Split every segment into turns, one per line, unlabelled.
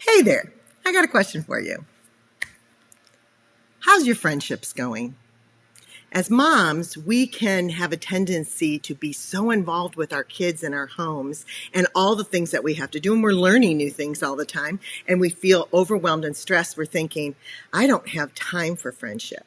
Hey there, I got a question for you. How's your friendships going? As moms, we can have a tendency to be so involved with our kids and our homes and all the things that we have to do. And we're learning new things all the time. And we feel overwhelmed and stressed. We're thinking, I don't have time for friendship.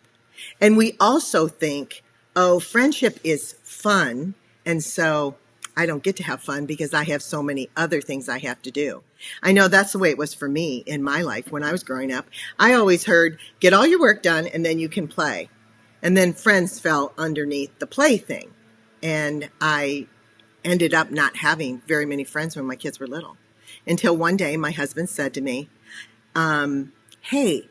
And we also think, oh, friendship is fun. And so I don't get to have fun because I have so many other things I have to do. I know that's the way it was for me in my life when I was growing up. I always heard, get all your work done and then you can play. And then friends fell underneath the play thing. And I ended up not having very many friends when my kids were little. Until one day my husband said to me, hey,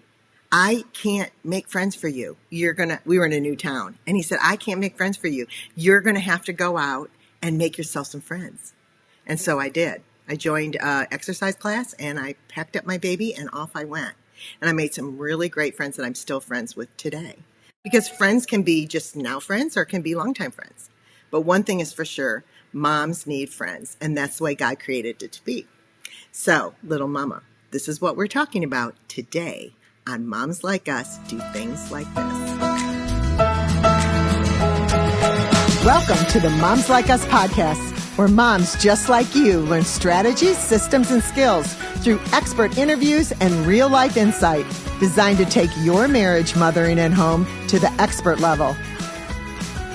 I can't make friends for you. We were in a new town. And he said, I can't make friends for you. You're going to have to go out and make yourself some friends. And so I did. I joined exercise class and I packed up my baby and off I went. And I made some really great friends that I'm still friends with today. Because friends can be just now friends or can be longtime friends. But one thing is for sure, moms need friends. And that's the way God created it to be. So, little mama, this is what we're talking about today on Moms Like Us Do Things Like This. Welcome to the Moms Like Us podcast, where moms just like you learn strategies, systems, and skills through expert interviews and real-life insight designed to take your marriage, mothering, and home to the expert level.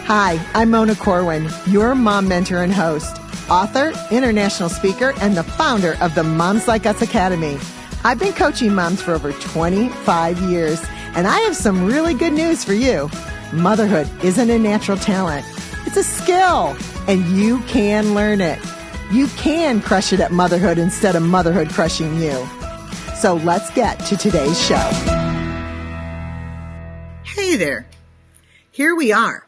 Hi, I'm Mona Corwin, your mom mentor and host, author, international speaker, and the founder of the Moms Like Us Academy. I've been coaching moms for over 25 years, and I have some really good news for you. Motherhood isn't a natural talent. It's a skill, and you can learn it. You can crush it at motherhood instead of motherhood crushing you. So let's get to today's show. Hey there. Here we are.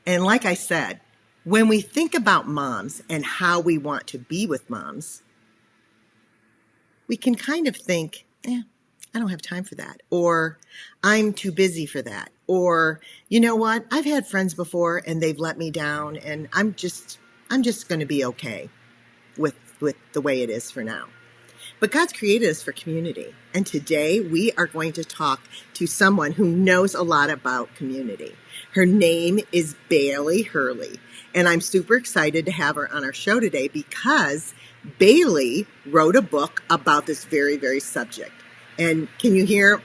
And like I said, when we think about moms and how we want to be with moms, we can kind of think, I don't have time for that. Or I'm too busy for that. Or, you know what? I've had friends before and they've let me down and I'm just going to be okay with the way it is for now. But God's created us for community. And today we are going to talk to someone who knows a lot about community. Her name is Bailey Hurley. And I'm super excited to have her on our show today because Bailey wrote a book about this very, very subject. And can you hear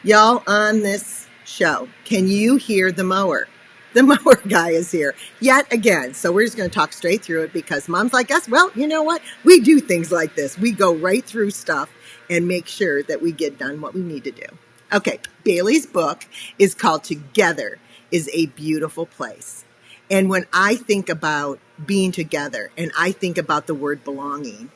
y'all on this show? Can you hear the mower? The mower guy is here yet again. So we're just going to talk straight through it because moms like us, well, you know what? We do things like this. We go right through stuff and make sure that we get done what we need to do. Okay, Bailey's book is called Together is a Beautiful Place. And when I think about being together and I think about the word belonging,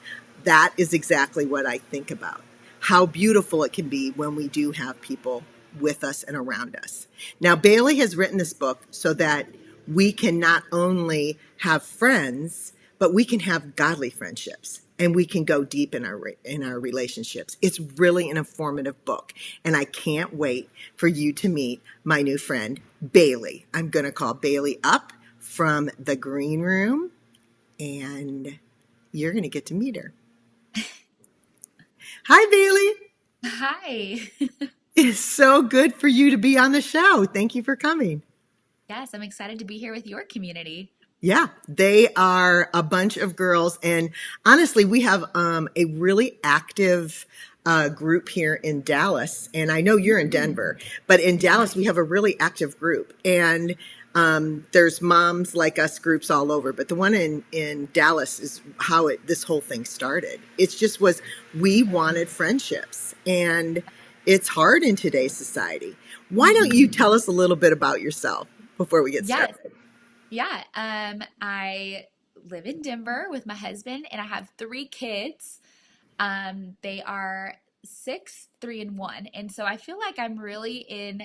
that is exactly what I think about. How beautiful it can be when we do have people with us and around us. Now, Bailey has written this book so that we can not only have friends, but we can have godly friendships and we can go deep in our relationships. It's really an informative book, and I can't wait for you to meet my new friend, Bailey. I'm going to call Bailey up from the green room, and you're going to get to meet her. Hi, Bailey.
Hi.
It's so good for you to be on the show. Thank you for coming.
Yes, I'm excited to be here with your community.
Yeah, they are a bunch of girls. And honestly, we have a really active group here in Dallas. And I know you're in Denver, but in Dallas, we have a really active group. And there's moms like us groups all over. But the one in Dallas is how this whole thing started. It just was, we wanted friendships. And it's hard in today's society. Why don't you tell us a little bit about yourself before we get
Yes.
started?
Yeah. I live in Denver with my husband and I have 3 kids. They are 6, 3, and 1. And so I feel like I'm really in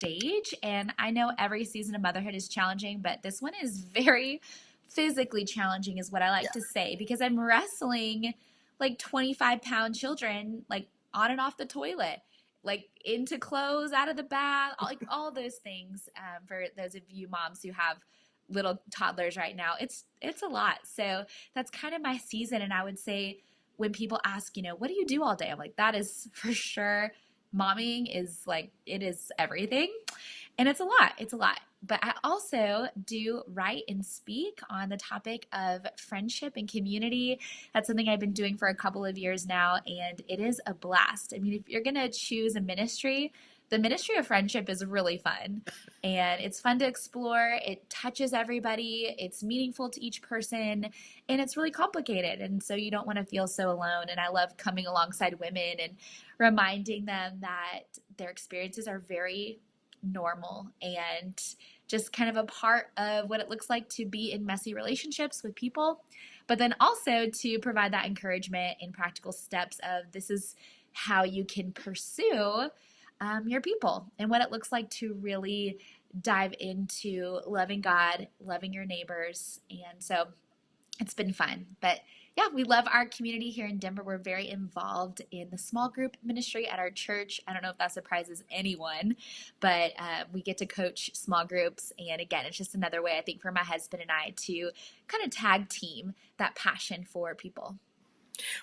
stage, and I know every season of motherhood is challenging, but this one is very physically challenging is what I like to say, because I'm wrestling like 25-pound children, like on and off the toilet, like into clothes, out of the bath, like all those things. For those of you moms who have little toddlers right now. It's a lot. So that's kind of my season. And I would say when people ask, what do you do all day? I'm like, that is for sure. Momming is like, it is everything. And it's a lot. It's a lot. But I also do write and speak on the topic of friendship and community. That's something I've been doing for a couple of years now, and it is a blast. I mean, if you're going to choose a ministry, the ministry of friendship is really fun. And it's fun to explore. It touches everybody. It's meaningful to each person. And it's really complicated. And so you don't want to feel so alone. And I love coming alongside women and reminding them that their experiences are very normal and just kind of a part of what it looks like to be in messy relationships with people, but then also to provide that encouragement in practical steps of this is how you can pursue your people and what it looks like to really dive into loving God, loving your neighbors. And so it's been fun. But yeah, we love our community here in Denver. We're very involved in the small group ministry at our church. I don't know if that surprises anyone, but we get to coach small groups. And again, it's just another way, I think, for my husband and I to kind of tag team that passion for people.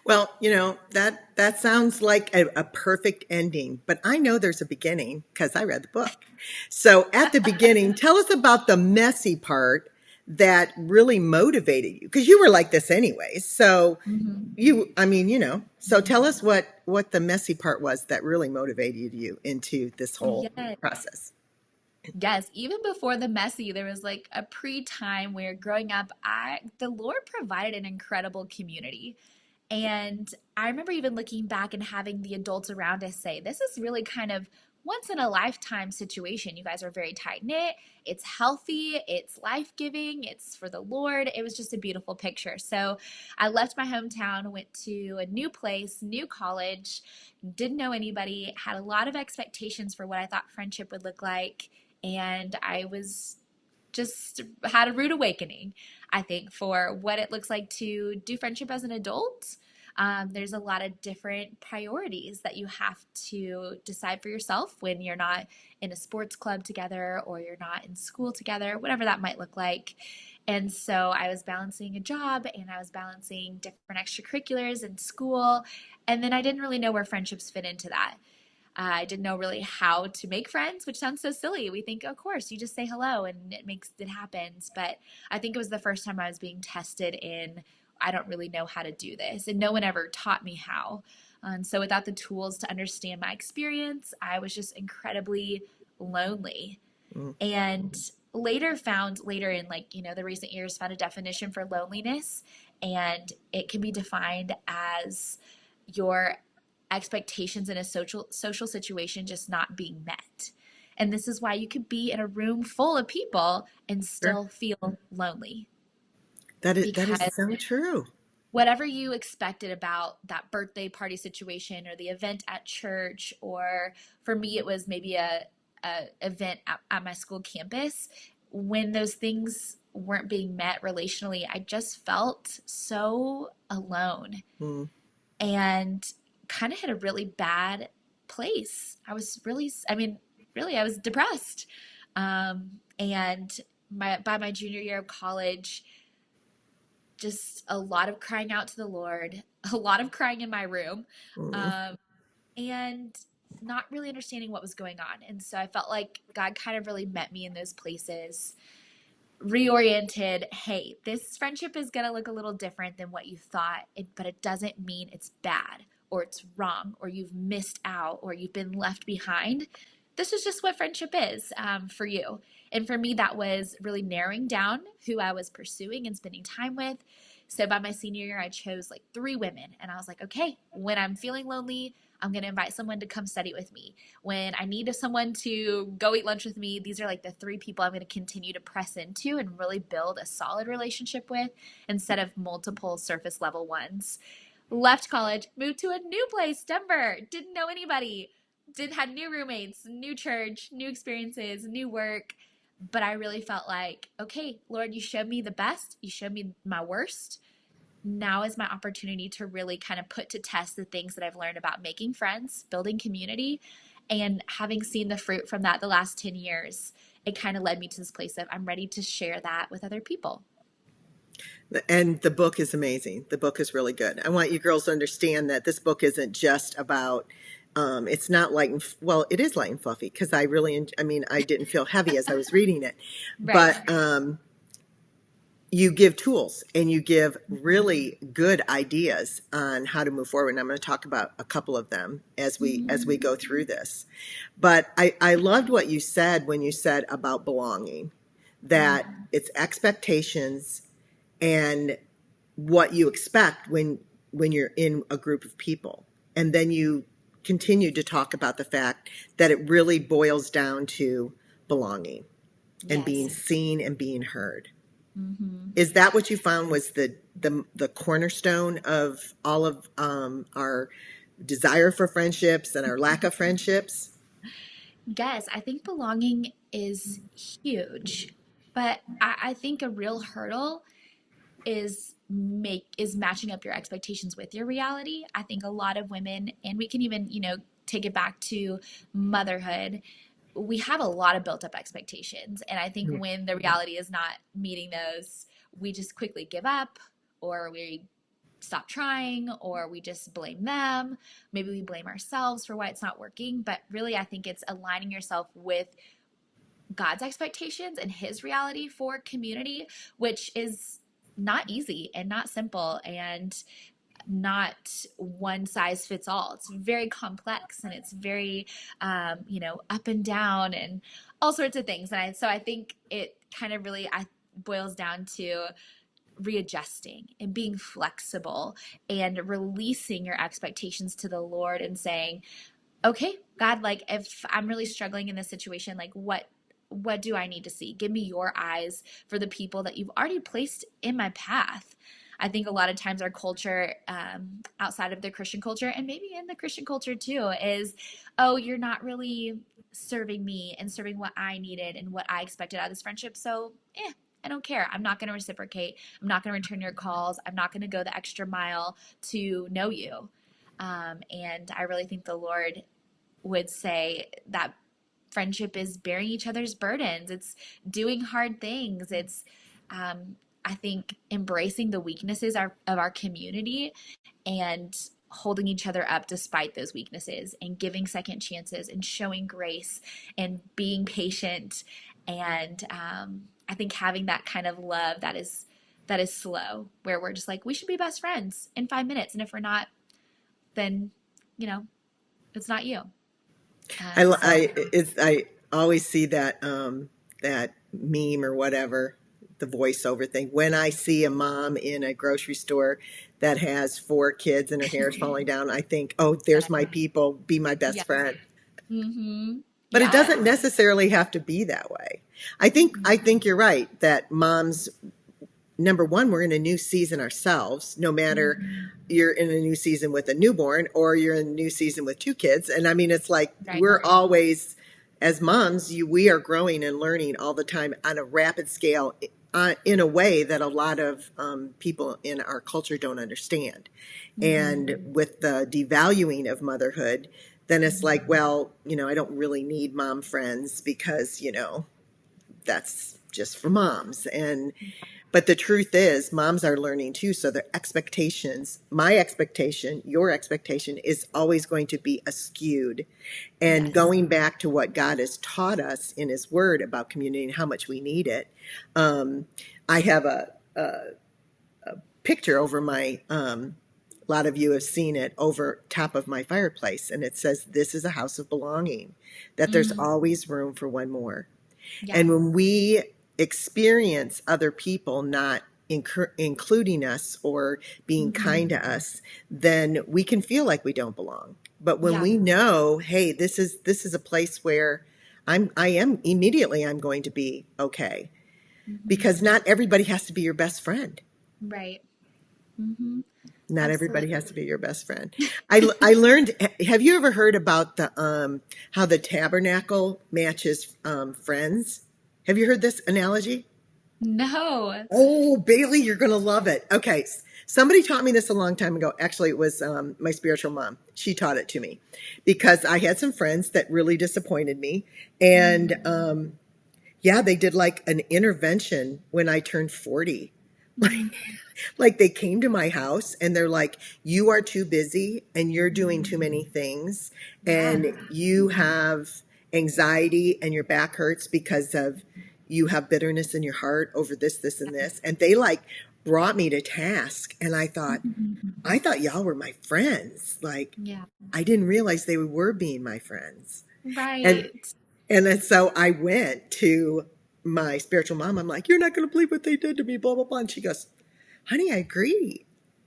Well, that sounds like a perfect ending, but I know there's a beginning because I read the book. So at the beginning, tell us about the messy part that really motivated you because you were like this anyways. So so tell us what the messy part was that really motivated you into this whole
Yes.
process.
Yes, even before the messy, there was like a pre-time where growing up, the Lord provided an incredible community. And I remember even looking back and having the adults around us say, this is really kind of once in a lifetime situation. You guys are very tight knit. It's healthy. It's life giving. It's for the Lord. It was just a beautiful picture. So I left my hometown, went to a new place, new college, didn't know anybody, had a lot of expectations for what I thought friendship would look like. And I was just had a rude awakening, I think, for what it looks like to do friendship as an adult. There's a lot of different priorities that you have to decide for yourself when you're not in a sports club together or you're not in school together, whatever that might look like. And so I was balancing a job and I was balancing different extracurriculars in school. And then I didn't really know where friendships fit into that. I didn't know really how to make friends, which sounds so silly. We think, of course, you just say hello and it happens. But I think it was the first time I was being tested in, I don't really know how to do this. And no one ever taught me how. And so without the tools to understand my experience, I was just incredibly lonely.
Mm.
And later in the recent years, found a definition for loneliness. And it can be defined as your expectations in a social situation just not being met. And this is why you could be in a room full of people and
Sure.
still feel lonely.
That is
Because
so true.
whatever you expected about that birthday party situation or the event at church, or for me it was maybe a event at my school campus, when those things weren't being met relationally, I just felt so alone.
Mm.
And kind of hit a really bad place. I was really, I was depressed. And by my junior year of college, just a lot of crying out to the Lord, a lot of crying in my room,
Mm.
um, and not really understanding what was going on. And so I felt like God kind of really met me in those places, reoriented. Hey, this friendship is going to look a little different than what you thought, but it doesn't mean it's bad or it's wrong or you've missed out or you've been left behind. This is just what friendship is for you. And for me, that was really narrowing down who I was pursuing and spending time with. So by my senior year, I chose like 3 women. And I was like, okay, when I'm feeling lonely, I'm going to invite someone to come study with me. When I need someone to go eat lunch with me, these are like the 3 people I'm going to continue to press into and really build a solid relationship with instead of multiple surface level ones. Left college, moved to a new place, Denver. Didn't know anybody. Had new roommates, new church, new experiences, new work. But I really felt like, okay, Lord, you showed me the best. You showed me my worst. Now is my opportunity to really kind of put to test the things that I've learned about making friends, building community, and having seen the fruit from that the last 10 years. it kind of led me to this place of I'm ready to share that with other people.
And the book is amazing. The book is really good. I want you girls to understand that this book isn't just about, it's not light and, well, it is light and fluffy because I really, I mean, I didn't feel heavy as I was reading it.
Right.
But you give tools and you give really good ideas on how to move forward. And I'm going to talk about a couple of them as we go through this. But I loved what you said when you said about belonging, that it's expectations and what you expect when you're in a group of people. And then you continue to talk about the fact that it really boils down to belonging and being
Yes.
seen and being heard.
Mm-hmm.
Is that what you found was the cornerstone of all of our desire for friendships and our lack of friendships?
Yes, I think belonging is huge, but I think a real hurdle is matching up your expectations with your reality. I think a lot of women, and we can even, take it back to motherhood, we have a lot of built up expectations. And I think when the reality is not meeting those, we just quickly give up, or we stop trying, or we just blame them. Maybe we blame ourselves for why it's not working. But really, I think it's aligning yourself with God's expectations and his reality for community, which is not easy and not simple and not one size fits all. It's very complex and it's very, up and down and all sorts of things. And so I think it kind of really boils down to readjusting and being flexible and releasing your expectations to the Lord and saying, okay, God, like if I'm really struggling in this situation, like what do I need to see? Give me your eyes for the people that you've already placed in my path. I think a lot of times our culture, outside of the Christian culture, and maybe in the Christian culture too, is, oh, you're not really serving me and serving what I needed and what I expected out of this friendship. So, I don't care. I'm not going to reciprocate. I'm not going to return your calls. I'm not going to go the extra mile to know you. And I really think the Lord would say that friendship is bearing each other's burdens. It's doing hard things. It's, I think, embracing the weaknesses of our community and holding each other up despite those weaknesses and giving second chances and showing grace and being patient. And I think having that kind of love that is slow, where we're just like, we should be best friends in 5 minutes. And if we're not, then, you know, it's not you. So
I always see that that meme or whatever, the voiceover thing. When I see a mom in a grocery store that has 4 kids and her hair is falling down, I think, oh, there's my people. Be my best
yes.
friend.
Mm-hmm.
But it
Yes.
doesn't necessarily have to be that way. I think you're right that moms, number one, we're in a new season ourselves, no matter you're in a new season with a newborn or you're in a new season with 2 kids. And I mean, it's like
Right.
we're always, as moms, we are growing and learning all the time on a rapid scale, in a way that a lot of people in our culture don't understand. And with the devaluing of motherhood, then it's like, well, I don't really need mom friends because, that's just for moms. But the truth is, moms are learning too. So their expectations, my expectation, your expectation is always going to be askewed. And
Yes.
going back to what God has taught us in his word about community and how much we need it. I have a picture over my, a lot of you have seen it over top of my fireplace. And it says, this is a house of belonging, that there's always room for one more.
Yeah.
And when we experience other people not including us or being kind to us, then we can feel like we don't belong. But when
Yeah.
we know, hey, this is a place where I'm going to be okay, because not everybody has to be your best friend.
Right. Mm-hmm.
Not everybody
Absolutely.
has to be your best friend. I learned. Have you ever heard about the how the tabernacle matches friends? Have you heard this analogy?
No.
Oh, Bailey, you're going to love it. Okay. Somebody taught me this a long time ago. Actually, it was my spiritual mom. She taught it to me because I had some friends that really disappointed me. And Yeah, they did like an intervention when I turned 40.
Mhm.
Like they came to my house and they're like, you are too busy and you're doing too many things
Yeah.
and you have anxiety and your back hurts because of you have bitterness in your heart over this, this, and this. And they like brought me to task. And
Mhm.
I thought y'all were my friends. Like
Yeah.
I didn't realize they were being my friends. And
Right.
and then so I went to my spiritual mom. I'm like, you're not going to believe what they did to me, blah, blah, blah. And she goes, honey, I agree.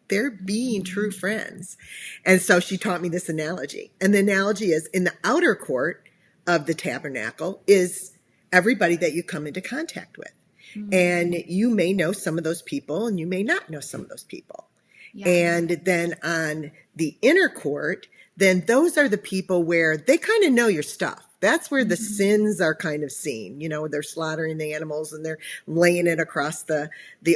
They're being true friends. And so she taught me this analogy. And the analogy is in the outer court of the tabernacle is everybody that you come into contact with. And
Mhm.
you may know some of those people and you may not know some of those people.
Yeah.
And then on the inner court, then those are the people where they kind of know your stuff. That's where the
Mhm.
sins are kind of seen. You know, they're slaughtering the animals and they're laying it across the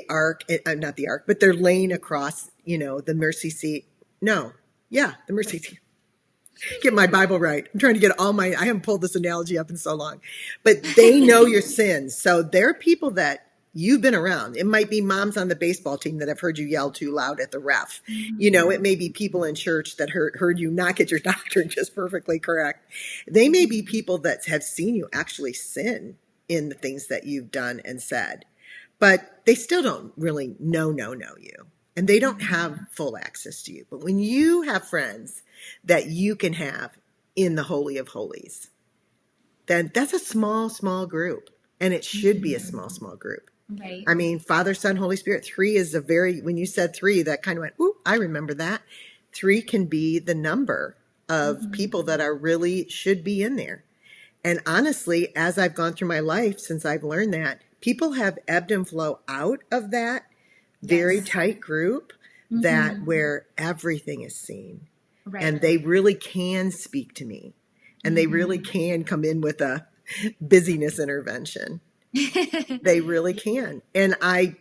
ark, not the ark, but they're laying across, you know, the mercy seat. No, yeah, the mercy seat. Get my Bible right. I'm trying to get I haven't pulled this analogy up in so long, but they know your sins. So they're people that you've been around. It might be moms on the baseball team that have heard you yell too loud at the ref. You know, it
Mhm.
may be people in church that heard you not get your doctrine just perfectly correct. They may be people that have seen you actually sin in the things that you've done and said, but they still don't really know you. And they don't have
Mhm.
full access to you. But when you have friends that you can have in the Holy of Holies, then that's a small group. And it should be a
Mhm.
small group.
Right.
I mean, Father, Son, Holy Spirit, three is when you said three, that kind of went, ooh, I remember that. Three can be the number of people
Mhm.
that are really should be in there. And honestly, as I've gone through my life since I've learned that, people have ebbed and flow out of that very
Yes.
tight group that
Mhm.
where everything is seen and
Right.
they really can speak to me and they really
Mhm.
can come in with a busyness intervention. They really can. And I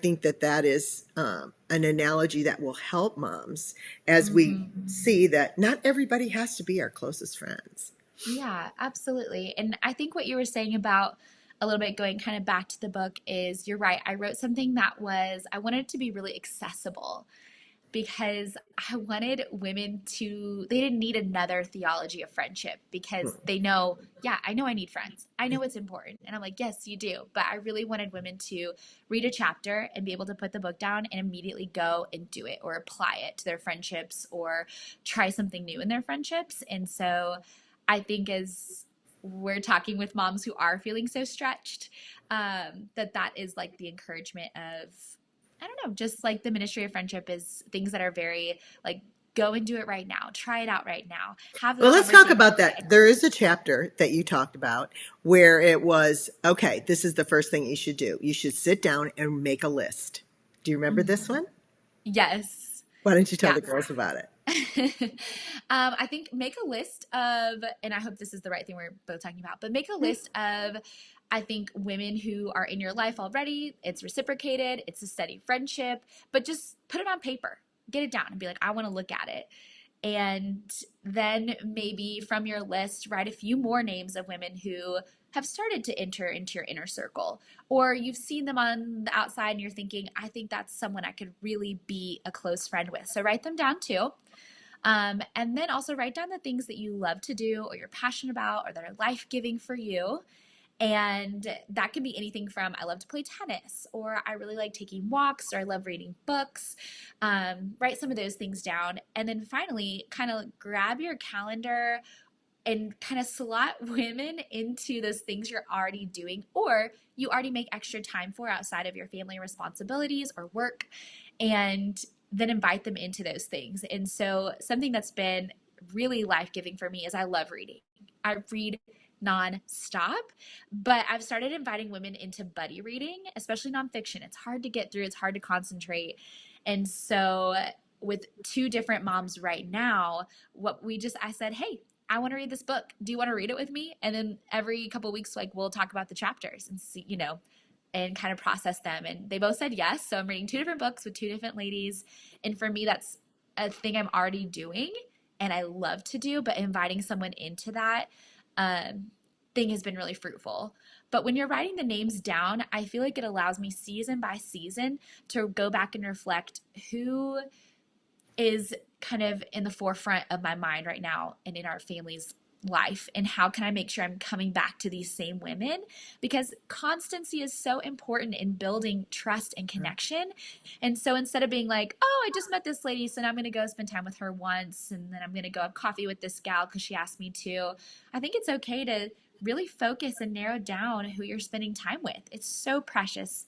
think that is an analogy that will help moms as we
Mhm.
see that not everybody has to be our closest friends.
Yeah, absolutely. And I think what you were saying about a little bit going kind of back to the book is you're right. I wrote something that was, I wanted it to be really accessible because I wanted women to, they didn't need another theology of friendship because they know, yeah, I know I need friends. I know it's important. And I'm like, yes, you do. But I really wanted women to read a chapter and be able to put the book down and immediately go and do it or apply it to their friendships or try something new in their friendships. And so I think as we're talking with moms who are feeling so stretched, that is like the encouragement of I don't know, just like the ministry of friendship is things that are very like go and do it right now. Try it out right now. Have the
Well, let's talk
conversation
about
today.
that. There is a chapter that you talked about where it was, okay, this is the first thing you should do. You should sit down and make a list. Do you remember this
Mhm.
one?
Yes.
Why don't you tell
Yeah.
the girls about it?
I think make a list of, and I hope this is the right thing we're both talking about, but make a list of, I think, women who are in your life already. It's reciprocated, it's a steady friendship, but just put it on paper, get it down, and be like, I want to look at it. And then maybe from your list, write a few more names of women who have started to enter into your inner circle, or you've seen them on the outside and you're thinking, I think that's someone I could really be a close friend with. So write them down too. And then also write down the things that you love to do or you're passionate about or that are life giving for you. And that can be anything from I love to play tennis, or I really like taking walks, or I love reading books. Write some of those things down. And then finally, kind of grab your calendar and kind of slot women into those things you're already doing, or you already make extra time for outside of your family responsibilities or work, and then invite them into those things. And so, something that's been really life giving for me is I love reading. I read nonstop, but I've started inviting women into buddy reading, especially nonfiction. It's hard to get through, it's hard to concentrate. And so, with two different moms right now, I said, hey, I want to read this book. Do you want to read it with me? And then every couple of weeks, like we'll talk about the chapters and see, and kind of process them. And they both said yes. So I'm reading two different books with two different ladies. And for me, that's a thing I'm already doing and I love to do, but inviting someone into that, um, thing has been really fruitful. But when you're writing the names down, I feel like it allows me season by season to go back and reflect who is kind of in the forefront of my mind right now and in our family's life, and how can I make sure I'm coming back to these same women, because constancy is so important in building trust and connection. And so instead of being like, oh, I just met this lady, so now I'm going to go spend time with her once, and then I'm going to go have coffee with this gal because she asked me to, I think it's okay to really focus and narrow down who you're spending time with. It's so precious.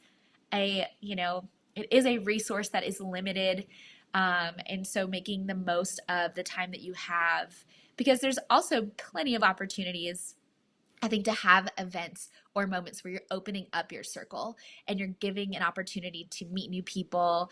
It is a resource that is limited. And so making the most of the time that you have, because there's also plenty of opportunities, I think, to have events or moments where you're opening up your circle and you're giving an opportunity to meet new people,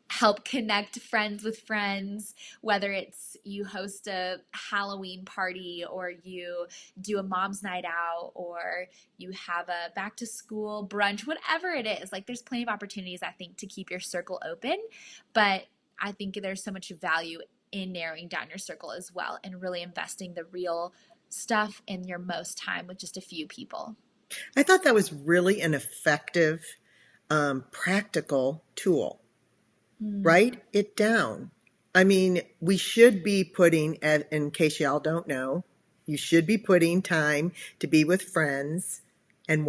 help connect friends with friends, whether it's you host a Halloween party or you do a mom's night out or you have a back to school brunch, whatever it is. Like, there's plenty of opportunities, I think, to keep your circle open. But I think there's so much value in narrowing down your circle as well and really investing the real stuff in your most time with just a few people.
I thought that was really an effective, practical tool.
Mm,
Write it down. I mean, we should be putting, in case y'all don't know, you should be putting time to be with friends and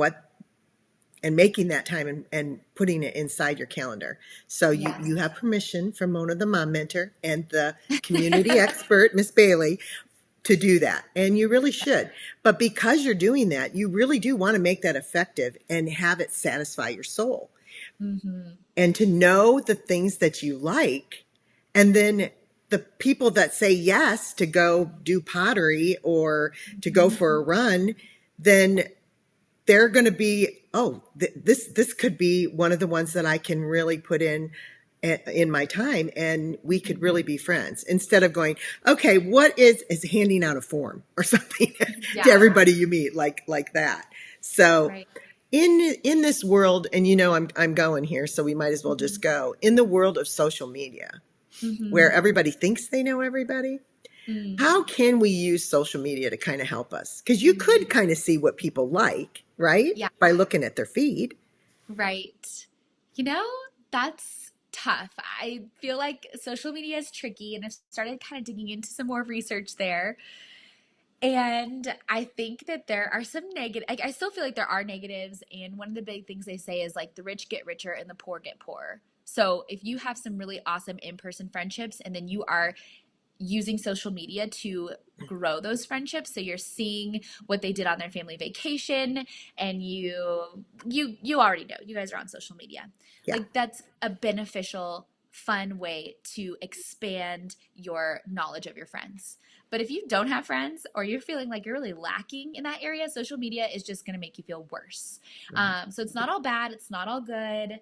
making that time and putting it inside your calendar. So you
yes.
have permission from Mona the Mom Mentor and the community expert, Miss Bailey, to do that. And you really should. But because you're doing that, you really do want to make that effective and have it satisfy your soul.
Mm-hmm.
And to know the things that you like. And then the people that say yes to go do pottery or to go for a run, then they're going to be, this could be one of the ones that I can really put in my time, and we could really be friends, instead of going, okay, what is handing out a form or something to
Yeah,
everybody you meet, like that. So
right.
in this world, and I'm going here, so we might as well just go, in the world of social media, where
Mm-hmm.
everybody thinks they know everybody,
Mm,
how can we use social media to kind of help us? Because you
mm.
could kind of see what people like, right?
Yeah,
By looking at their feed.
right. You know, that's tough. I feel like social media is tricky, and I've started kind of digging into some more research there. And I think that there are some negative, I still feel like there are negatives. And one of the big things they say is like the rich get richer and the poor get poorer. So if you have some really awesome in-person friendships and then you are using social media to grow those friendships, so you're seeing what they did on their family vacation, and you already know, you guys are on social media,
Yeah.
like that's a beneficial, fun way to expand your knowledge of your friends. But if you don't have friends or you're feeling like you're really lacking in that area, social media is just going to make you feel worse. So it's not all bad, it's not all good.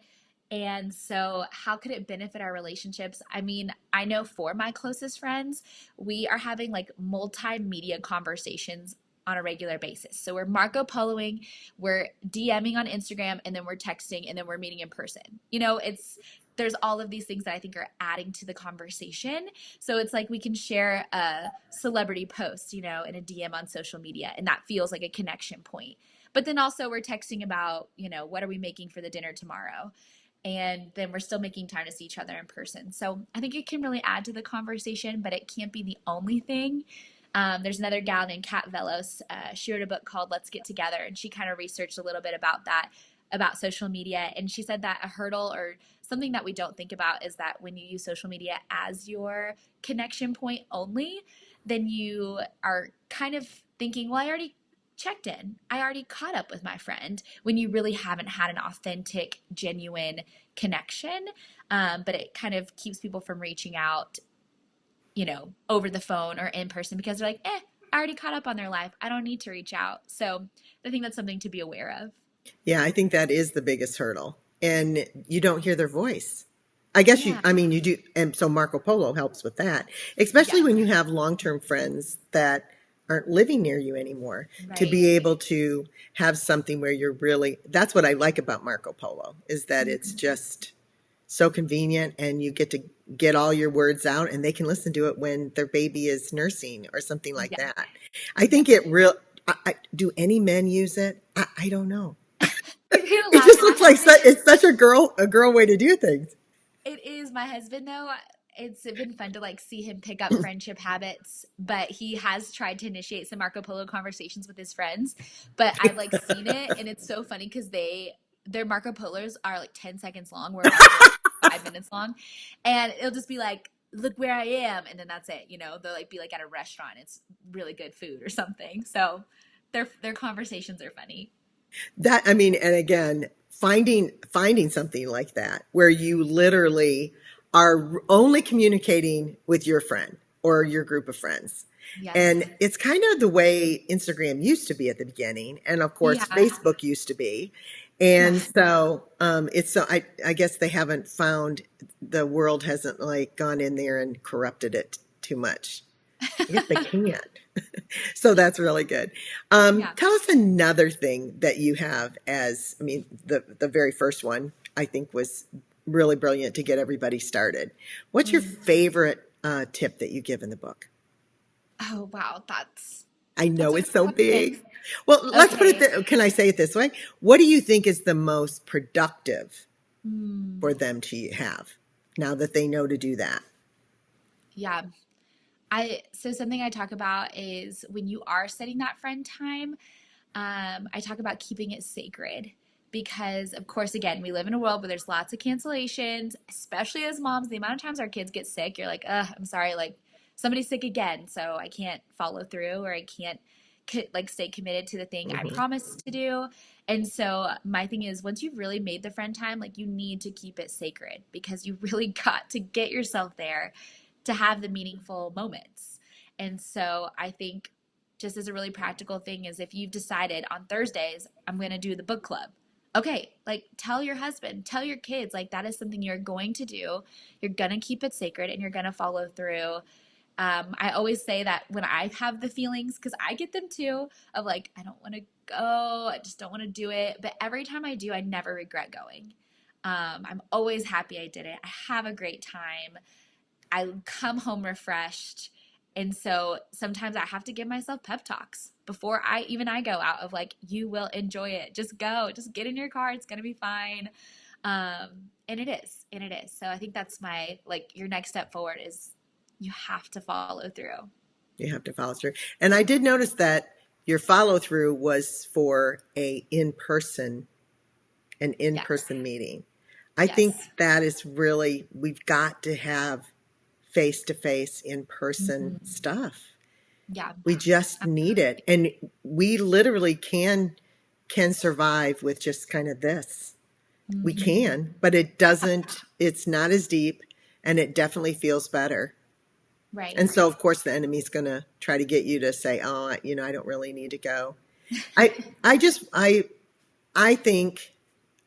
And so, how could it benefit our relationships? I mean, I know for my closest friends, we are having like multimedia conversations on a regular basis. So, we're Marco Poloing, we're DMing on Instagram, and then we're texting, and then we're meeting in person. There's all of these things that I think are adding to the conversation. So, it's like we can share a celebrity post, in a DM on social media, and that feels like a connection point. But then also, we're texting about, what are we making for the dinner tomorrow? And then we're still making time to see each other in person. So I think it can really add to the conversation, but it can't be the only thing. There's another gal named Kat Velos. She wrote a book called Let's Get Together, and she kind of researched a little bit about that, about social media. And she said that a hurdle or something that we don't think about is that when you use social media as your connection point only, then you are kind of thinking, well, I already checked in. I already caught up with my friend, when you really haven't had an authentic, genuine connection. But it kind of keeps people from reaching out, over the phone or in person, because they're like, I already caught up on their life. I don't need to reach out. So I think that's something to be aware of.
Yeah, I think that is the biggest hurdle. And you don't hear their voice. I guess
Yeah.
you do. And so Marco Polo helps with that, especially
Yes.
when you have long-term friends that aren't living near you anymore, to
Right.
be able to have something where that's what I like about Marco Polo, is that it's
Mhm.
just so convenient, and you get to get all your words out, and they can listen to it when their baby is nursing or something like
Yeah.
that. I
Yeah.
think it real do any men use it? I don't know.
You're gonna
It
laugh.
just
My
looks like
husband
it's such a girl way to do things.
It is my husband though. It's been fun to like see him pick up friendship habits, but he has tried to initiate some Marco Polo conversations with his friends. But I've like seen it, and it's so funny because their Marco Polos are like 10 seconds long, where ours are like 5 minutes long, and it'll just be like, "Look where I am," and then that's it. You know, they'll like be like at a restaurant. It's really good food or something. So their conversations are funny.
That, I mean, and again, finding something like that where you literally are only communicating with your friend or your group of friends. And
Yes.
it's kind of the way Instagram used to be at the beginning, and of course
Yeah.
Facebook used to be.
Yeah.
And so it's so I guess they haven't found, the world hasn't like gone in there and corrupted it too much. I guess they can't. So that's really good.
Yeah.
Tell us another thing that you have as, I mean, the very first one I think was really brilliant to get everybody started. What's your
Mm.
favorite tip that you give in the book?
Oh wow,
I
that's
know
a
it's
good
so
question.
big. Well, let's put it,
Okay.
can I say it this way? What do you think is the most productive
Mm,
for them to have now that they know to do that?
yeah. So something I talk about is when you are setting that friend time, I talk about keeping it sacred because, of course, again, we live in a world where there's lots of cancellations, especially as moms. The amount of times our kids get sick, you're like, I'm sorry, like somebody's sick again, so I can't follow through or I can't like stay committed to the thing I
Hmm.
promised to do. And so my thing is, once you've really made the friend time, like you need to keep it sacred because you really got to get yourself there to have the meaningful moments. And so I think just as a really practical thing is if you've decided on Thursdays, I'm going to do the book club. Okay, like tell your husband, tell your kids, like that is something you're going to do. You're going to keep it sacred and you're going to follow through. I always say that when I have the feelings, because I get them too, of like, I don't want to go, I just don't want to do it. But every time I do, I never regret going. I'm always happy I did it. I have a great time. I come home refreshed. And so sometimes I have to give myself pep talks before I go out of like, you will enjoy it. Just go, just get in your car. It's going to be fine. And it is, and it is. So I think that's my, like your next step forward is you have to follow through.
You have to follow through. And I did notice that your follow through was for an
Yes.
in-person meeting. I think
Yes.
that is really, we've got to have face-to-face, in-person
Mm-hmm.
stuff.
Yeah.
We just need it. And we literally can survive with just kind of this. We
Mm-hmm.
can, but it doesn't, it's not as deep, and it definitely feels better.
Right.
And so of course the enemy's going to try to get you to say, "Oh, I don't really need to go." I I just I think,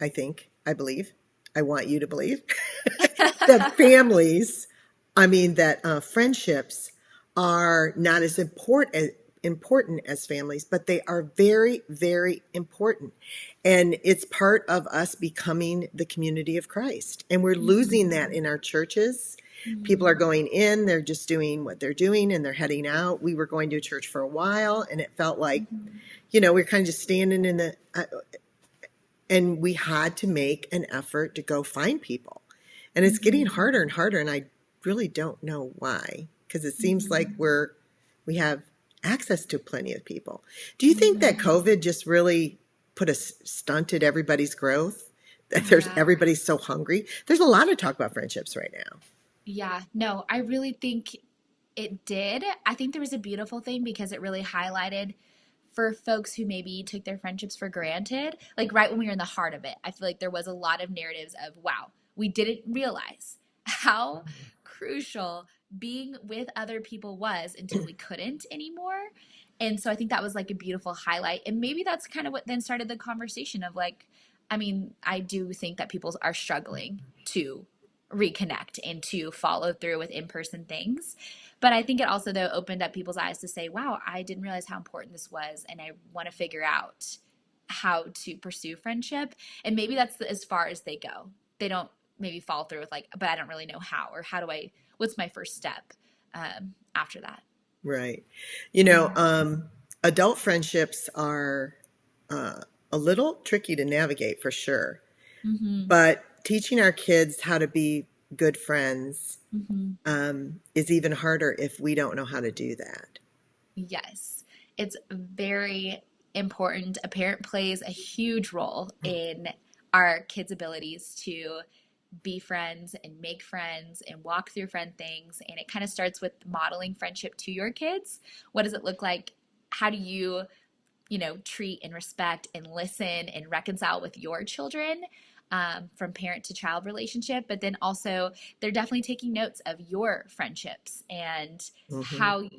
I believe, I want you to believe that families, I mean, that friendships are not as important as families, but they are very, very important. And it's part of us becoming the community of Christ. And we're losing that
Mm-hmm.
in our churches. People are
Mm-hmm.
going in, they're just doing what they're doing, and they're heading out. We were going to church for a while, and it felt like,
Mm-hmm.
we are kind of just standing in the, and we had to make an effort to go find people. And it's getting
Mm-hmm.
harder and harder, and I really don't know why, because it seems like
Mm-hmm.
we have access to plenty of people. Do you think that
Mm-hmm.
COVID just really put a stunted everybody's growth? That
Yeah.
everybody's so hungry. There's a lot of talk about friendships right now.
Yeah, no, I really think it did. I think there was a beautiful thing because it really highlighted for folks who maybe took their friendships for granted, like right when we were in the heart of it. I feel like there was a lot of narratives of, wow, we didn't realize how crucial being with other people was until we couldn't anymore. And so I think that was like a beautiful highlight. And maybe that's kind of what then started the conversation of like, I mean, I do think that people are struggling to reconnect and to follow through with in-person things. But I think it also though opened up people's eyes to say, wow, I didn't realize how important this was and I want to figure out how to pursue friendship. And maybe that's as far as they go. They don't maybe fall through with like, but I don't really know how or how do I what's my first step after that.
Right. You know,
Mm-hmm.
adult friendships are uh, a little tricky to navigate for sure,
Mm-hmm.
but teaching our kids how to be good friends
Mm-hmm.
is even harder if we don't know how to do that.
Yes, it's very important. A parent plays a huge role in our kids' abilities to be friends and make friends and walk through friend things. And it kind of starts with modeling friendship to your kids. What does it look like? How do you treat and respect and listen and reconcile with your children, from parent to child relationship? But then also, they're definitely taking notes of your friendships and
Hmm.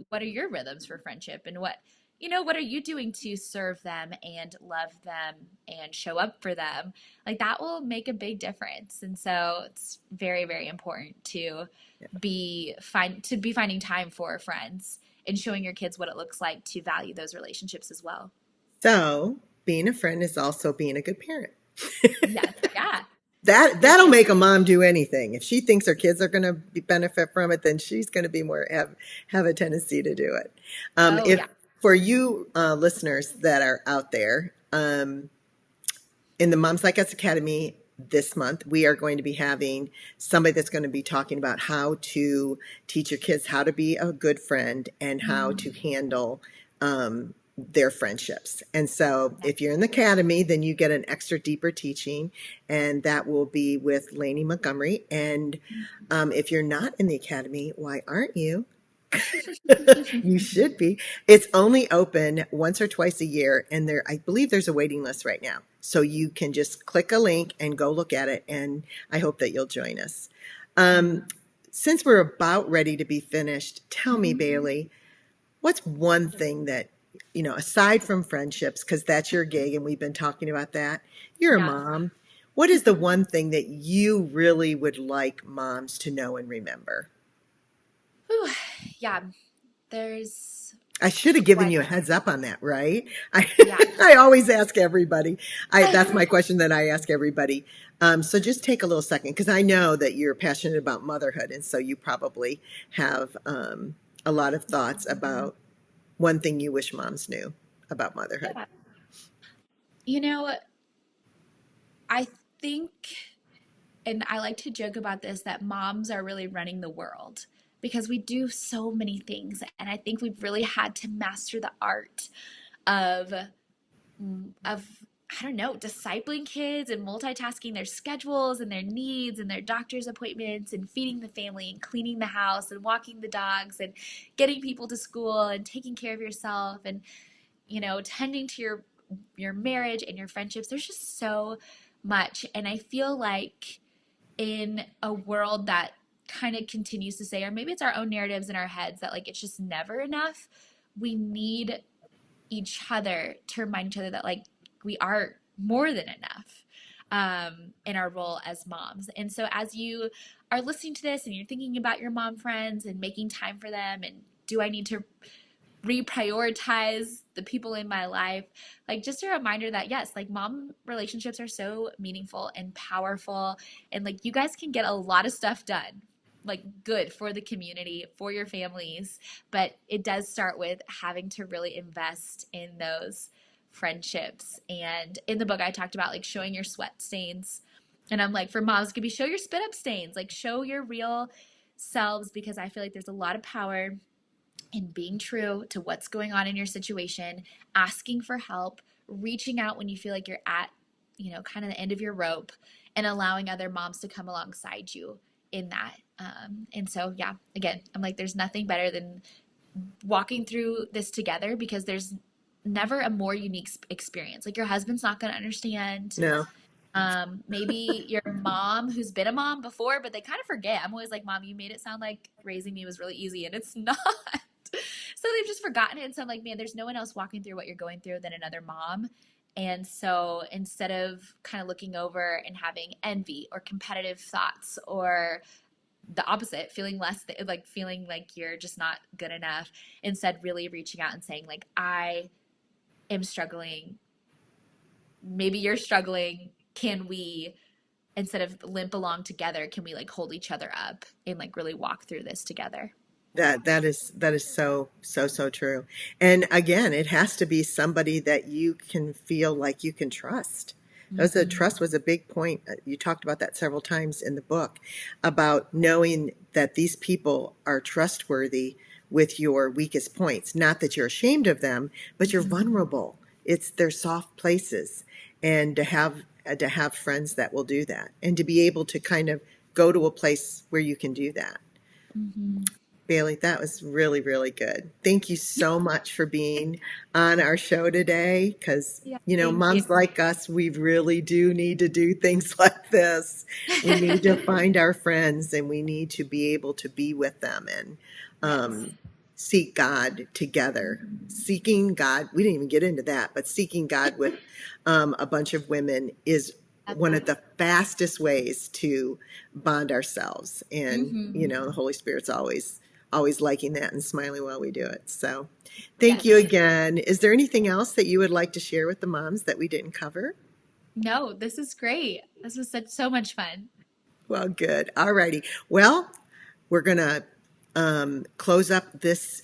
what are your rhythms for friendship, and what are you doing to serve them and love them and show up for them? Like that will make a big difference. And so it's very, very important to be finding time for friends and showing your kids what it looks like to value those relationships as well.
So, being a friend is also being a good parent.
Yes, yeah, it
That'll
is.
make a mom do anything. If she thinks her kids are going to benefit from it, then she's going to be more have a tendency to do it.
Oh
If
yeah,
for you listeners that are out there, in the Moms Like Us Academy this month, we are going to be having somebody that's going to be talking about how to teach your kids how to be a good friend and how to
mm,
handle their friendships. And so,
yeah.
if you're in the academy, then you get an extra deeper teaching, and that will be with Lainey Montgomery. And if you're not in the academy, why aren't you? You should be. It's only open once or twice a year, and I believe there's a waiting list right now. So you can just click a link and go look at it, and I hope that you'll join us. Um, since we're about ready to be finished, tell me,
Mhm.
Bailey, what's one thing that, aside from friendships, because that's your gig, and we've been talking about that, you're a
Yeah.
mom. What is the one thing that you really would like moms to know and remember?
Whew. Yeah. There's
I should have given
quite.
you a heads up on that, right? I
Yeah.
I always ask everybody. That's my question that I ask everybody. So just take a little second because I know that you're passionate about motherhood, and so you probably have a lot of thoughts about one thing you wish moms knew about motherhood.
Yeah. You know, I think, and I like to joke about this, that moms are really running the world because we do so many things. And I think we've really had to master the art of of I don't know, discipling kids and multitasking their schedules and their needs and their doctor's appointments and feeding the family and cleaning the house and walking the dogs and getting people to school and taking care of yourself and tending to your marriage and your friendships. There's just so much, and I feel like in a world that kind of continues to say, or maybe it's our own narratives in our heads, that like it's just never enough, we need each other to remind each other that like we are more than enough, in our role as moms. And so as you are listening to this and you're thinking about your mom friends and making time for them, and do I need to reprioritize the people in my life, like just a reminder that yes, like mom relationships are so meaningful and powerful, and like you guys can get a lot of stuff done, like good for the community, for your families. But it does start with having to really invest in those friendships. And in the book I talked about like showing your sweat stains, and I'm like, for moms, it could be show your spit up stains, like show your real selves, because I feel like there's a lot of power and being true to what's going on in your situation, asking for help, reaching out when you feel like you're at, kind of the end of your rope, and allowing other moms to come alongside you in that. And so, yeah, again, I'm like, there's nothing better than walking through this together, because there's never a more unique experience. Like your husband's not going to understand.
No,
Maybe your mom who's been a mom before, but they kind of forget. I'm always like, Mom, you made it sound like raising me was really easy, and it's not. So they've just forgotten it. And so I'm like, man, there's no one else walking through what you're going through than another mom. And so instead of kind of looking over and having envy or competitive thoughts, or the opposite, feeling feeling like you're just not good enough, instead really reaching out and saying like, I am struggling, maybe you're struggling, can we, instead of limp along together, can we like hold each other up and like really walk through this together?
That is so true. And again, it has to be somebody that you can feel like you can trust.
Mm-hmm.
Trust was a big point. You talked about that several times in the book about knowing that these people are trustworthy with your weakest points. Not that you're ashamed of them, but you're
Mm-hmm.
vulnerable. It's their soft places, and to have friends that will do that, and to be able to kind of go to a place where you can do that.
Mm-hmm.
Bailey, that was really, really good. Thank you so much for being on our show today. Because,
Yeah, thank you.
moms like us, we really do need to do things like this. We need to find our friends and we need to be able to be with them and
Yes.
seek God together. Seeking God, we didn't even get into that, but seeking God with a bunch of women is one of the fastest ways to bond ourselves. And,
Mm-hmm.
the Holy Spirit's always liking that and smiling while we do it. So thank you
Yes.
again. Is there anything else that you would like to share with the moms that we didn't cover?
No, this is great. This was so much fun.
Well, good. All righty. Well, we're going to close up this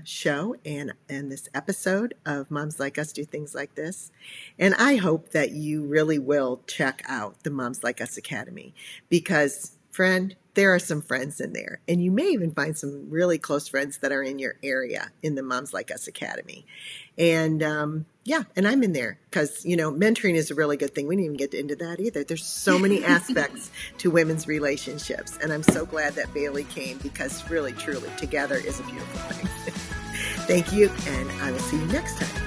show and this episode of Moms Like Us Do Things Like This. And I hope that you really will check out the Moms Like Us Academy because, friend, there are some friends in there. And you may even find some really close friends that are in your area in the Moms Like Us Academy. And yeah, and I'm in there because, mentoring is a really good thing. We didn't even get into that either. There's so many aspects to women's relationships. And I'm so glad that Bailey came because really, truly, together is a beautiful thing. Thank you. And I will see you next time.